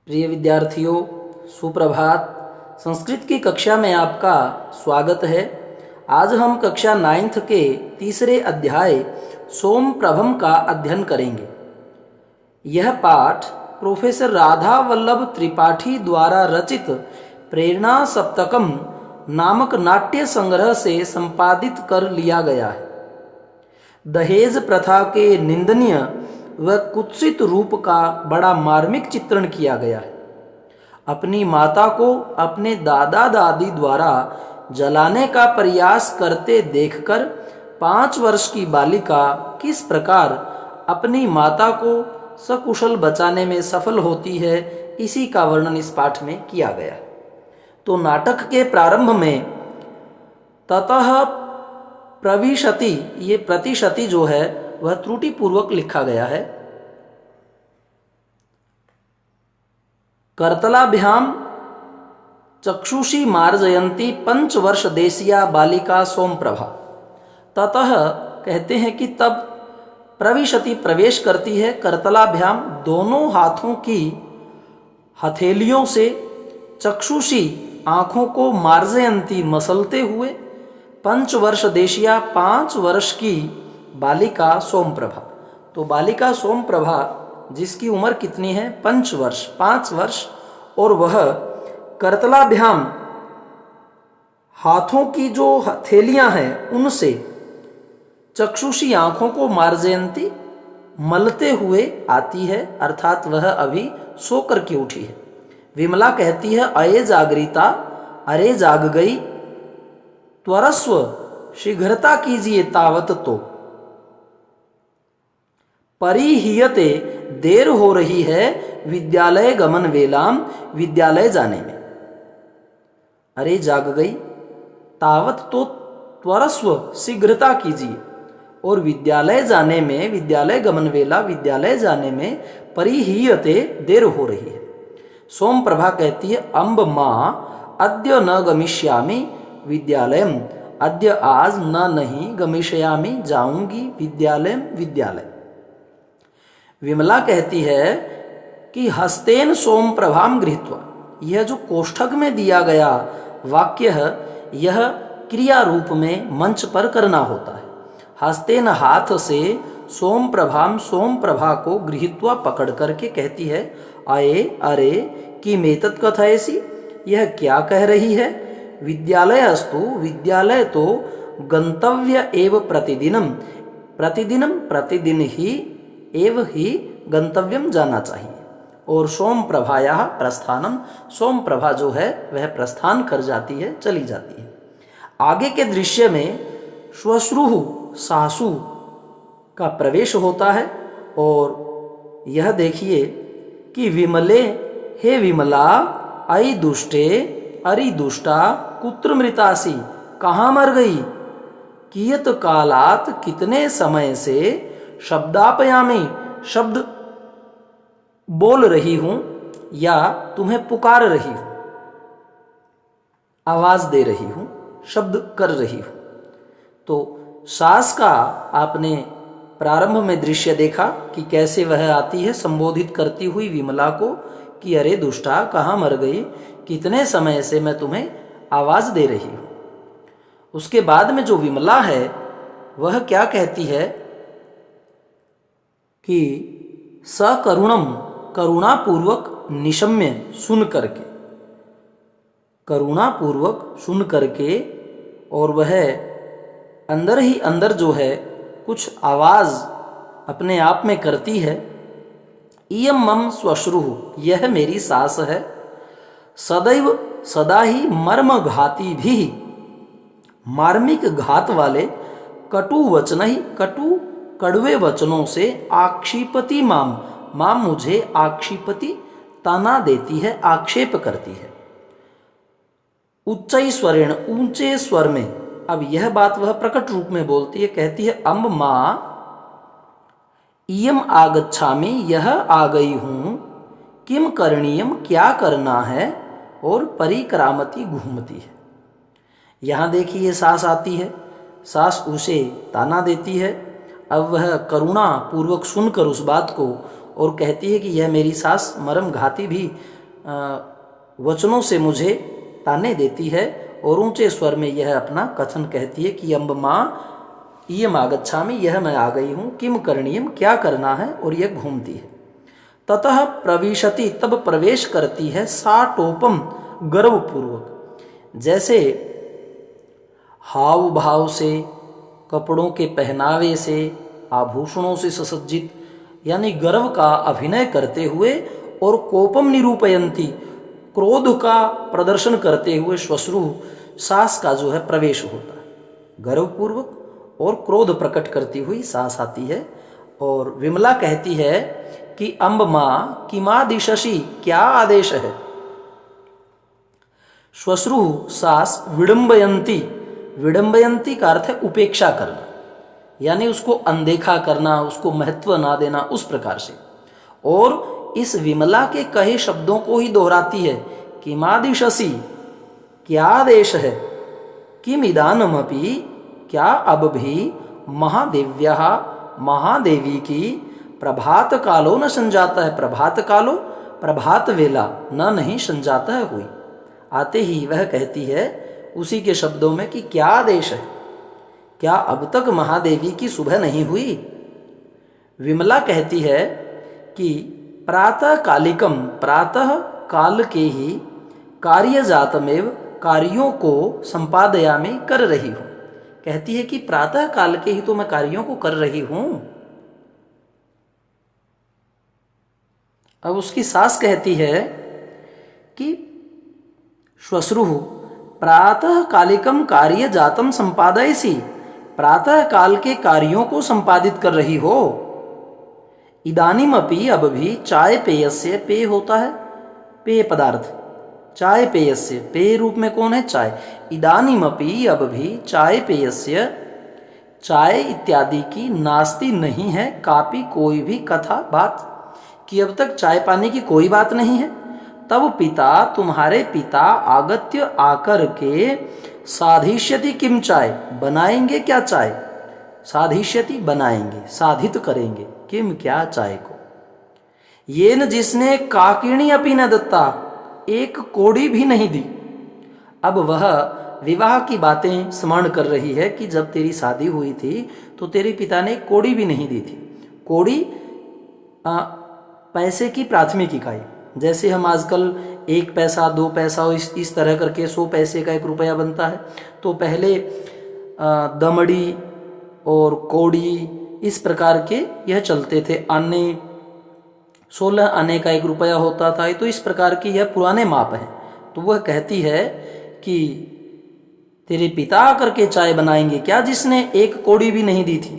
प्रिय विद्यार्थियों, सुप्रभात। संस्कृत की कक्षा में आपका स्वागत है। आज हम कक्षा 9th के तीसरे अध्याय सोम प्रभम का अध्ययन करेंगे। यह पाठ प्रोफेसर राधा वल्लभ त्रिपाठी द्वारा रचित प्रेरणा सप्तकम नामक नाट्य संग्रह से संपादित कर लिया गया है। दहेज प्रथा के निंदनीय व कुत्सित रूप का बड़ा मार्मिक चित्रण किया गया है। अपनी माता को अपने दादा दादी द्वारा जलाने का प्रयास करते देखकर 5 वर्ष की बालिका किस प्रकार अपनी माता को सकुशल बचाने में सफल होती है, इसी का वर्णन इस पाठ में किया गया है। तो नाटक के प्रारंभ में ततः प्रविशति, ये प्रतिशति जो है वह त्रुटि पूर्वक लिखा गया है। करतलाभ्याम चक्षुषी मार्जयंती 5 वर्ष देशिया बालिका सोमप्रभा। ततः कहते हैं कि तब प्रविशति प्रवेश करती है, करतलाभ्याम दोनों हाथों की हथेलियों से, चक्षुषी आँखों को, मार्जयंती मसलते हुए, 5 वर्ष देशिया 5 वर्ष की बालिका सोमप्रभा। तो बालिका सोमप्रभा जिसकी उम्र कितनी है? 5 वर्ष, और वह करतलाभ्याम हाथों की जो हथेलियां हैं उनसे चक्षुषी आंखों को मार्जयंती मलते हुए आती है, अर्थात वह अभी सोकर के उठी है। विमला कहती है, अये जागृता, अरे जाग गई, त्वरस्व शीघ्रता कीजिए, तावत तो परिहीयते, देर हो रही है, विद्यालय गमन वेलाम, विद्यालय जाने में। अरे जाग गई, तावत तो त्वरस्व शीघ्रता कीजिए, और विद्यालय जाने में, विद्यालय गमन वेला, विद्यालय जाने में, परिहीयते, देर हो रही है। सोम प्रभा कहती है, अम्ब माँ अद्य न गमिष्यामि विद्यालयम, अद्य आज न नहीं, गमिष्यामि जाऊंगी विद्यालयम, विद्यालय। विमला कहती है कि हस्तेन सोम प्रभाम गृहीत्वा, यह जो कोष्ठक में दिया गया वाक्य है यह क्रिया रूप में मंच पर करना होता है। हस्तेन हाथ से, सोम प्रभाम सोम प्रभा को, गृहीत्वा पकड़ करके कहती है, आये अरे कि मेतत् कथयसि, यह क्या कह रही है? विद्यालय अस्तु, विद्यालय तो गंतव्य एव प्रतिदिनम, प्रतिदिन ही एव ही गंतव्यम, जाना चाहिए। और सोम प्रभाया प्रस्थानम, सोम प्रभा जो है वह प्रस्थान कर जाती है, चली जाती है। आगे के दृश्य में श्वश्रुः सासू का प्रवेश होता है, और यह देखिए कि विमले, हे विमला, अयि दुष्टे, अरि दुष्टा, कुत्र मृतासी, कहाँ मर गई? कियत कालात, कितने समय से, शब्दापयामी, शब्द बोल रही हूं या तुम्हें पुकार रही हूं, आवाज दे रही हूं, शब्द कर रही हूं। तो सास का आपने प्रारंभ में दृश्य देखा कि कैसे वह आती है संबोधित करती हुई विमला को कि अरे दुष्टा, कहाँ मर गई, कितने समय से मैं तुम्हें आवाज दे रही हूं। उसके बाद में जो विमला है वह क्या कहती है कि सकरुणम, करुणापूर्वक निशम्य, सुन करके, करुणापूर्वक सुन करके, और वह अंदर ही अंदर जो है कुछ आवाज अपने आप में करती है। इयम मम श्वश्रुः, यह मेरी सास है, सदैव सदा ही मर्म घाती भी, मार्मिक घात वाले, कटु वचन ही, कटु कड़वे वचनों से, आक्षिपति माम, माम मुझे, आक्षिपति ताना देती है, आक्षेप करती है। उच्चई स्वरेण, ऊंचे स्वर में। अब यह बात वह प्रकट रूप में बोलती है, कहती है, अम्ब माँ इयम आगच्छामि, यह आ गई हूं, किम करणीयम, क्या करना है, और परिक्रामती, घूमती है। यहां देखिए सास आती है, सास उसे ताना देती है। अब वह करुणा पूर्वक सुनकर उस बात को और कहती है कि यह मेरी सास मरम घाती भी वचनों से मुझे ताने देती है और ऊंचे स्वर में यह अपना कथन कहती है कि अम्ब माँ इयम आगच्छामि, यह मैं आ गई हूँ, किम करणीयम, क्या करना है, और यह घूमती है। ततः प्रविशति, तब प्रवेश करती है, साटोपम, गर्वपूर्वक, जैसे हाव भाव से, कपड़ों के पहनावे से, आभूषणों से सुसज्जित, यानी गर्व का अभिनय करते हुए, और कोपम निरूपयंती, क्रोध का प्रदर्शन करते हुए, श्वश्रु, सास का जो है प्रवेश होता है, गर्वपूर्वक और क्रोध प्रकट करती हुई सास आती है। और विमला कहती है कि अम्ब माँ किमादिशसि, क्या आदेश है। श्वश्रु सास विडंबयंती, विडंबयंती का अर्थ है उपेक्षा करना, यानी उसको अनदेखा करना, उसको महत्व ना देना, उस प्रकार से। और इस विमला के कहे शब्दों को ही दोहराती है, किमादिशसि, क्या आदेश है, किम इदानमपि, क्या अब भी, महादेव्या, महादेवी की, प्रभात कालो न संजाता है, प्रभात कालो, प्रभात वेला, न नहीं संजाता है हुई। आते ही वह कहती है उसी के शब्दों में कि क्या आदेश है, क्या अब तक महादेवी की सुबह नहीं हुई। विमला कहती है कि प्रातः कालिकम, प्रातः काल के ही, कार्य जातमेव, कार्यों को संपादयामि, कर रही हूँ। कहती है कि प्रातः काल के ही तो मैं कार्यों को कर रही हूं। अब उसकी सास कहती है कि श्वश्रु प्रातः कालिकम कार्य जातम संपादयसी, प्रातः काल के कार्यों को संपादित कर रही हो। इदानीमपि, अब भी, चाय पेयस्य, पेय होता है पेय पदार्थ, चाय पेयस्य, पेय रूप में कौन है, चाय। इदानीमपि, अब भी, चाय पेयस्य, चाय इत्यादि की, नास्ति नहीं है, कापी कोई भी, कथा बात, कि अब तक चाय पाने की कोई बात नहीं है। तब पिता, तुम्हारे पिता, आगत्य, आकर के, साधिष्यति किम, चाय बनाएंगे क्या, चाय, साधिष्यति बनाएंगे, साधित करेंगे, किम क्या, चाय को, ये न, जिसने काकिणी अपि न दत्ता, एक कोड़ी भी नहीं दी। अब वह विवाह की बातें स्मरण कर रही है कि जब तेरी शादी हुई थी तो तेरे पिता ने कोड़ी भी नहीं दी थी। कोड़ी पैसे की प्राथमिक इकाई, जैसे हम आजकल 1 पैसा 2 पैसा इस तरह करके 100 पैसे का 1 रुपया बनता है, तो पहले दमड़ी और कोड़ी इस प्रकार के यह चलते थे। आने 16 आने का 1 रुपया होता था। तो इस प्रकार की यह पुराने माप है। तो वह कहती है कि तेरे पिता आकर के चाय बनाएंगे क्या, जिसने 1 कौड़ी भी नहीं दी थी।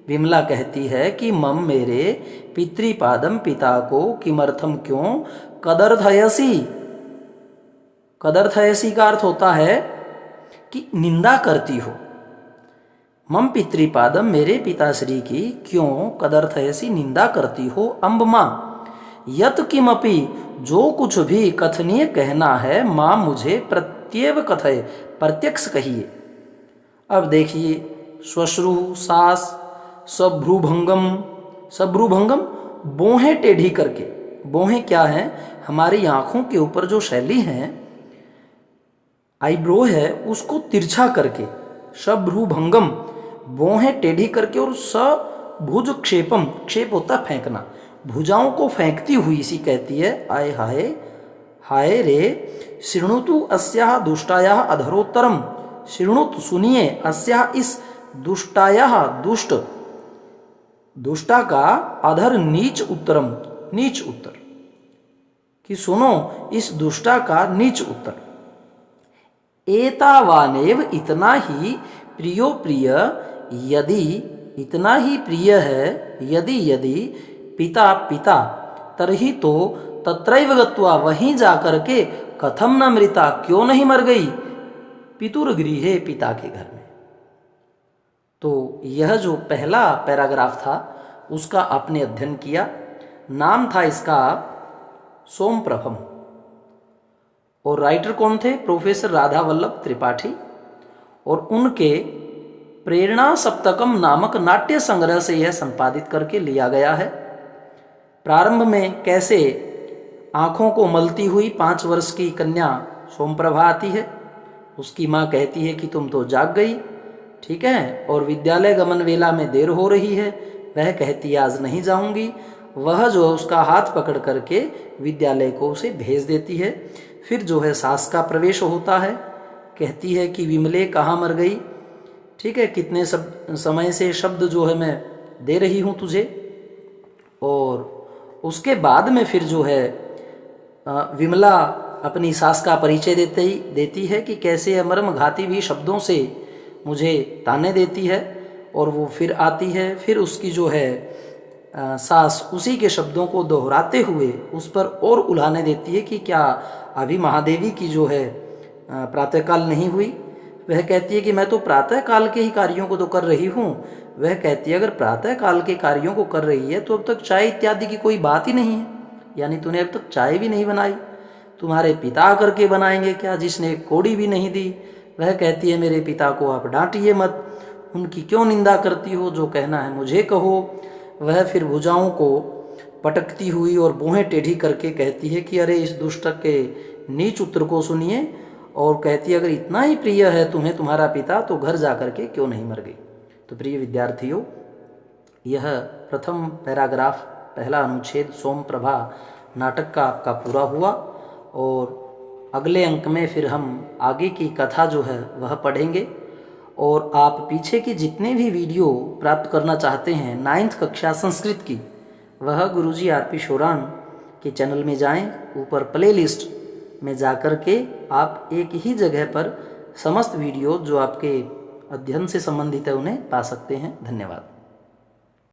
विमला कहती है कि मम, मेरे पितृपादम, पिता को, किमर्थम, क्यों, कदर्थयसी, कदर्थयसी का अर्थ होता है कि निंदा करती हो। मम पितृपादम, मेरे पिताश्री की, क्यों, कदर्थयसी, निंदा करती हो। अम्ब माँ, यत किमपि, जो कुछ भी कथनीय कहना है, माँ मुझे प्रत्येव कथय, प्रत्यक्ष कहिए। अब देखिए, श्वश्रु, सास, सभ्रूभंगम, सभ्रूभंगम बोहें टेढ़ी करके, बोहें क्या है, हमारी आंखों के ऊपर जो शैली है, आईब्रो है, उसको तिरछा करके, सभ्रूभंगम, बोहें टेढ़ी करके, और सभुज क्षेपम, क्षेप होता फेंकना, भुजाओं को फेंकती हुई सी कहती है, आय हाय, हाय रे, शृणुतु अस्याः दुष्टायाः अधरोत्तरम, शृणुतु, सुनिए, अस्याः, इस दुष्टायाः, दुष्ट, दुष्टा का, अधर, नीच, उत्तरम, नीच उत्तर, कि सुनो इस दुष्टा का नीच उत्तर। एतावानेव, इतना ही, प्रियो प्रिय, यदि, इतना ही प्रिय है, यदि, यदि, पिता, पिता, तरही तो, तत्रैव गत्वा, वहीं जाकर के, कथम न मृता, क्यों नहीं मर गई, पितुर्गृहे, पिता के घर में। तो यह जो पहला पैराग्राफ था उसका आपने अध्ययन किया। नाम था इसका सोमप्रभम, और राइटर कौन थे, प्रोफेसर राधा वल्लभ त्रिपाठी, और उनके प्रेरणा सप्तकम नामक नाट्य संग्रह से यह संपादित करके लिया गया है। प्रारंभ में कैसे आँखों को मलती हुई 5 वर्ष की कन्या सोमप्रभा आती है। उसकी माँ कहती है कि तुम तो जाग गई, ठीक है, और विद्यालय गमन वेला में देर हो रही है। वह कहती है आज नहीं जाऊंगी। वह जो है उसका हाथ पकड़ करके विद्यालय को उसे भेज देती है। फिर जो है सास का प्रवेश होता है। कहती है कि विमले कहाँ मर गई, ठीक है, कितने समय से शब्द जो है मैं दे रही हूँ तुझे। और उसके बाद में फिर जो है विमला अपनी सास का परिचय देती है कि कैसे मर्म घाती भी शब्दों से मुझे ताने देती है। और वो फिर आती है। फिर उसकी जो है सास उसी के शब्दों को दोहराते हुए उस पर और उल्हाने देती है कि क्या अभी महादेवी की जो है प्रातःकाल नहीं हुई। वह कहती है कि मैं तो प्रातःकाल के ही कार्यों को तो कर रही हूँ। वह कहती है अगर प्रातःकाल के कार्यों को कर रही है तो अब तक चाय इत्यादि की कोई बात ही नहीं है, यानी तूने अब तक चाय भी नहीं बनाई। तुम्हारे पिता करके बनाएंगे क्या, जिसने कोड़ी भी नहीं दी। वह कहती है मेरे पिता को आप डांटिए मत, उनकी क्यों निंदा करती हो, जो कहना है मुझे कहो। वह फिर भुजाओं को पटकती हुई और भौहें टेढ़ी करके कहती है कि अरे इस दुष्ट के नीच उत्तर को सुनिए। और कहती है अगर इतना ही प्रिय है तुम्हें तुम्हारा पिता तो घर जा कर के क्यों नहीं मर गई। तो प्रिय विद्यार्थियों, यह प्रथम पैराग्राफ, पहला अनुच्छेद सोमप्रभा नाटक का आपका पूरा हुआ। और अगले अंक में फिर हम आगे की कथा जो है वह पढ़ेंगे। और आप पीछे की जितने भी वीडियो प्राप्त करना चाहते हैं 9th कक्षा संस्कृत की, वह गुरुजी आरपी शोरान के चैनल में जाएं। ऊपर प्ले लिस्ट में जाकर के आप एक ही जगह पर समस्त वीडियो जो आपके अध्ययन से संबंधित है उन्हें पा सकते हैं। धन्यवाद।